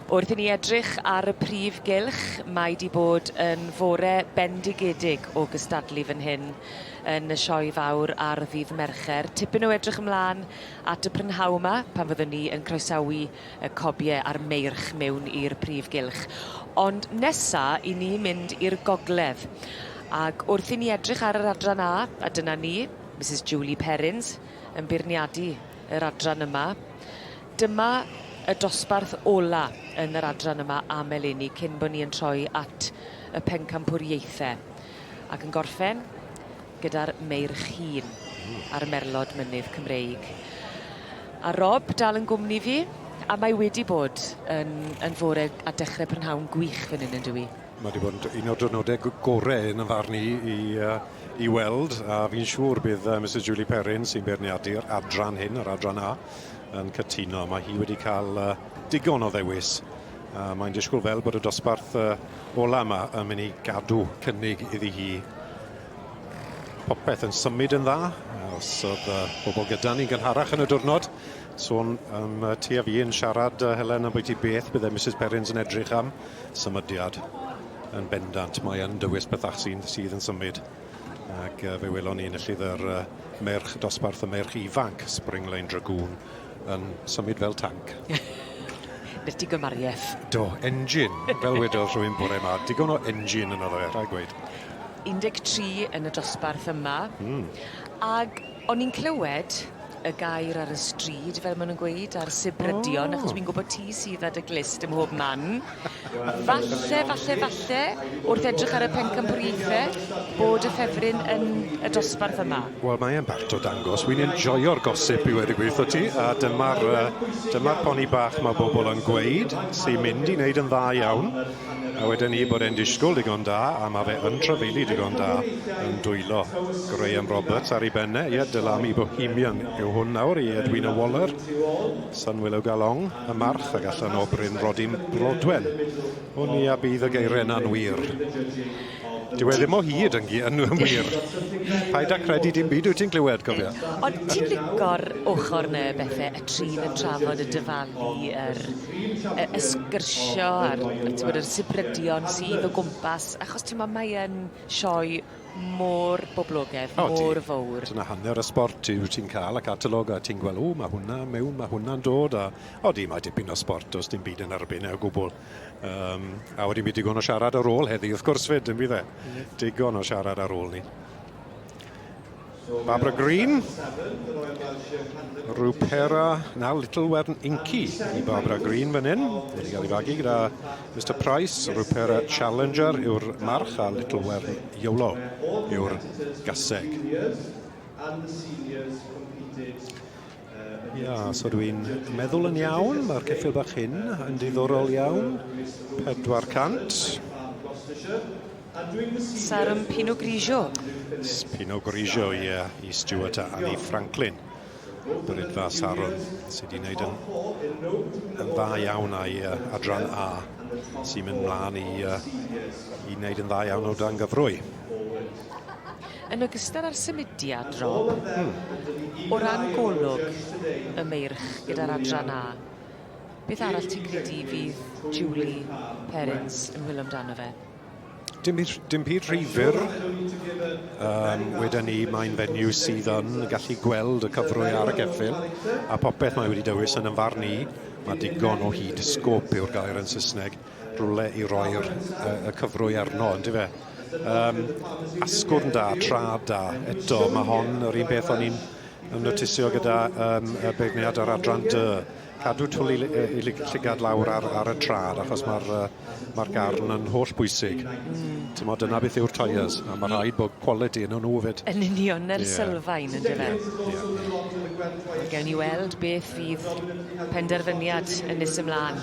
Wrth i ni edrych ar y prif gylch, mae di bod yn fore bendigedig o gystadlu fan hyn yn y sioe fawr ar ddydd Mercher. Tipyn o edrych ymlaen at y prynhaw yma, pan fyddwn ni yn croesawu y cobiau a'r meirch mewn i'r prif gylch. Ond nesa, i ni mynd i'r gogledd. Ac wrth i ni edrych ar yr adran a dyna ni, Mrs Julie Perrins, yn beirniadu yr adran yma. Dyma y dosbarth ola yn yr adran yma am eleni cyn bod ni yn troi at y pencampwriaethau. Ac yn gorffen gyda'r meirch hun ar Merlod Mynydd Cymreig. A Rob dal yn gwmni fi, a mae wedi bod yn fore a dechrau prynhawn gwych fan hyn yn dwi. Mae wedi bod un o'r diwrnodau gorau yn y farn i weld, a fi'n siŵr bydd Mrs Julie Perrins sy'n beirniadu'r adran hyn, yr adran A, yn cytuno. Mae hi wedi cael digon o ddewis. Mae'n disgwyl fel bod y dosbarth ola yma yn mynd i gadw cynnig iddi hi. Popeth yn symud yn dda, os oedd bobl gyda ni gynharach yn y diwrnod. Sôn ti a fi yn siarad Helen am beth i beth byddai Mrs Perrins yn edrych am symudiad yn bendant. Mae yn dywys bethach sydd yn symud. Ac fe welon ni yn y llyfr merch dosbarth y merch ifanc Spring Lane Dragoon yn symud fel tanc. Nes ti gymariaeth? Do, engine, fel wedodd rhywun bore yma. Digon o engine yn oedd rhaid gweud. 13 yn y dosbarth yma. Ac o'n i'n clywed y gair ar y stryd, fel maen nhw'n gweud, ar Sibrydion, achos fi'n gwybod ti sydd â dy glist ym mhob man. Falle, wrth edrych ar y pencampwriaethau, bod y ffefryn yn y dosbarth yma. Wel, mae'n bart o dangos. Wy'n enjoyo'r gosip i wedi gweithio ti, a dyma'r poni bach mae bobl yn gweud, sy'n mynd i wneud yn dda iawn. A wedyn ni bod e'n disgwyl digon da, a mae fe yn trafeilu digon da yn dwylo Graham Roberts ar ei benne. Ie, Dylami Bohemian yw hwn nawr i Edwina Waller. Sun Willow Galong, y march, ac allan o Bryn Rodin Brodwen. Hwn i a bydd y geiriau na'n wir. Dyw e ddim o hyd yn wir. Paid â credu dim byd wyt ti'n clywed, cofio. Ond ti'n lico'r ochr neu bethau, y trin yn trafod y dyfalu, y sgyrsio a'r Sibrydion sydd o gwmpas, achos mae yn sioe mor boblogaidd, mor fawr. Dyna hanner y sport wyt ti'n cael, a catalog a ti'n gweld, mae hwnna mewn, mae hwnna'n dod, a mae dipyn o sport, os dim byd yn erbyn o gwbl. A wedi bydd digon o siarad ar ôl heddi, wrth gwrs fyd, yn bydd e. Digon o siarad ar ôl ni. Barbara Green, Rupera, Little Wern Inky i Barbara Green fan hyn. Wedi cael ei fagu gyda Mr Price, Rupera Challenger yw'r march a Little Wern Iolo yw'r gaseg. So dwi'n meddwl yn iawn, mae'r ceffyl bach hyn yn diddorol iawn. 400. Sarum Pinot Grigio. Pinot Grigio, i Stuart a Annie Franklin. Brydfa Sarum, sydd wedi gwneud yn dda iawn ai adran A, sy'n mynd mlaen i wneud yn dda iawn o dan gyfrwy. Yn ogystal â'r symudiad, Rob, o ran golwg y meirch gyda'r adran A, beth arall ti'n credu fydd Julie Perrins yn wylo amdano fe? Dim byd rhifyr. Wedyn ni, mae'n fenyw sydd yn gallu gweld y cyfrwy ar y geffyl, a popeth mae wedi dewis yn ymfarn ni. Mae digon o hyd sgop yw'r gair yn Saesneg, rhywle i roi'r cyfrwy arno, ynddi fe. Asgwrn da, trad da, eto mae hon yr un beth o'n i'n notisio gyda y beirniad ar adran dy. Cadw twli i llygad lawr ar y trad, achos mae'r garn yn holl bwysig. Dyna beth yw'r tyres, a mae rhaid bod quality yn nhw fyd. Yn union yr sylfaen, yn dyfe. Gawn ni weld beth fydd penderfyniad yn nes ymlaen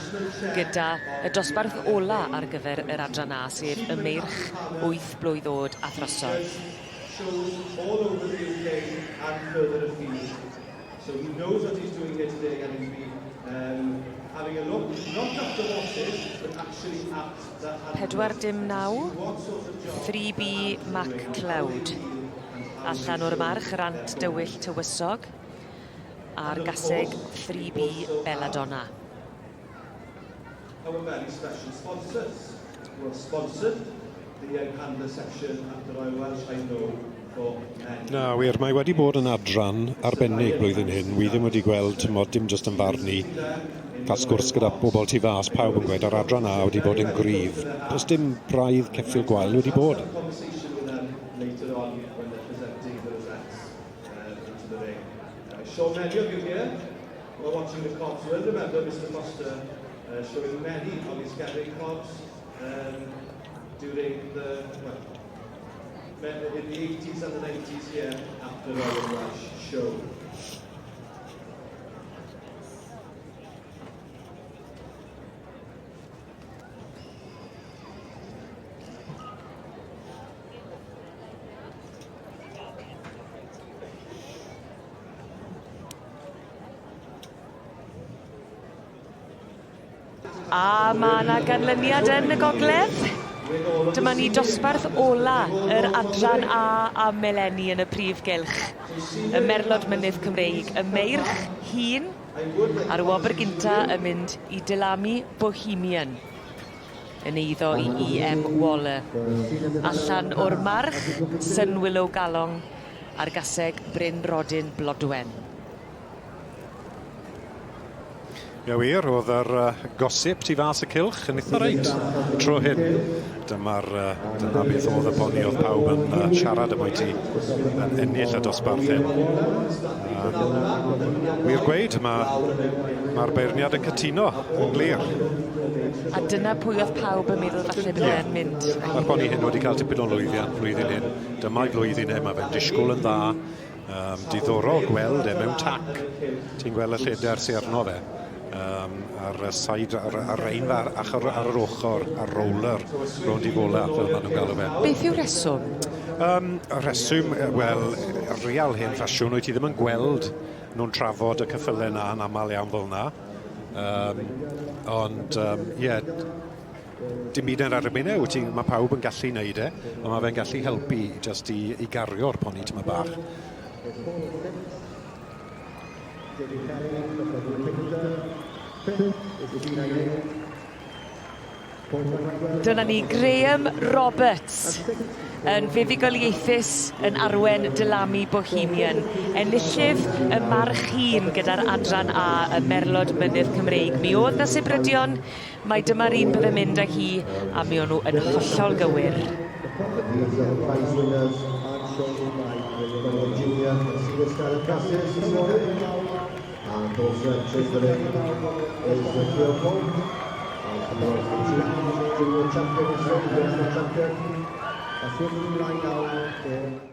gyda y dosbarth ola ar gyfer yr adran A, sef y meirch 8 blwydd oed a throsodd. So he knows what he's doing here today, and he's been having a look, not at the horses, but actually at that. 4-9, 3B MacLeod. Allan o'r march, rant dywyll tywysog, a'r gaseg 3B Belladonna. our very special sponsors who have sponsored the handler section at the Royal Welsh, I know, for many. Na, wir, mae wedi bod yn adran arbennig blwyddyn hyn. Wi ddim wedi gweld, mod dim just yn farn ni, cael sgwrs gyda bobl tu fas, pawb yn gweud, yr adran A wedi bod yn gryf. Does dim braidd ceffil gwael wedi bod. Conversation with them later on when they're presenting those acts into the ring. So many of you here who are watching the comps will remember Mr. Foster showing many of his gathering comps during the, in the 80s and the 90s here at the Royal Welsh show. A mae yna ganlyniad yn y gogledd. Dyma ni dosbarth ola yr adran A Meleni yn y prif gylch. Y Merlod Mynydd Cymreig, y meirch hun, a'r wobr gynta yn mynd i Dylami Bohemian yn eiddo i EM Waller. Allan o'r march, Sun Willow Galong a'r gaseg Bryn Rodin Blodwen. Ie wir, oedd yr gosip tu fas y cylch yn eitha reit tro hyn. Dyma beth oedd y boni oedd pawb yn siarad am o'i ti yn ennill y dosbarth hyn. Wir gweud, mae'r beirniad yn cytuno yn glir. A dyna pwy oedd pawb yn meddwl falle bydd e'n mynd. Mae'r boni hyn wedi cael tipyn o lwyddiant flwyddyn hyn. Dyma'i flwyddyn hyn, mae fe'n disgwyl yn dda. Diddorol gweld mewn tac. Ti'n gweld y lleder sy'n arno fe. Ar y side, ar ein ar yr ochr, ar roller, rownd i fola, fel maen nhw'n galw fe. Beth yw'r reswm? Y reswm, wel, real hen ffasiwn, wyt ti ddim yn gweld nhw'n trafod y cyffylau na yn aml iawn fel na. Ond, ie, dim byd yn arbynau, mae pawb yn gallu neud ond mae fe'n gallu helpu just i gario'r poni tyma bach. Dyna ni Graham Roberts yn fuddugoliaethus yn arwen Dylami Bohemian. Enillydd y march hun gyda'r adran A, y Merlod Mynydd Cymreig. Mi oedd na Sibrydion, mae dyma'r un bydd yn mynd â hi, a mi o'n nhw yn hollol gywir. And also entries the ring is the Sioe Pole. And the champion is the champion. A 15 line now.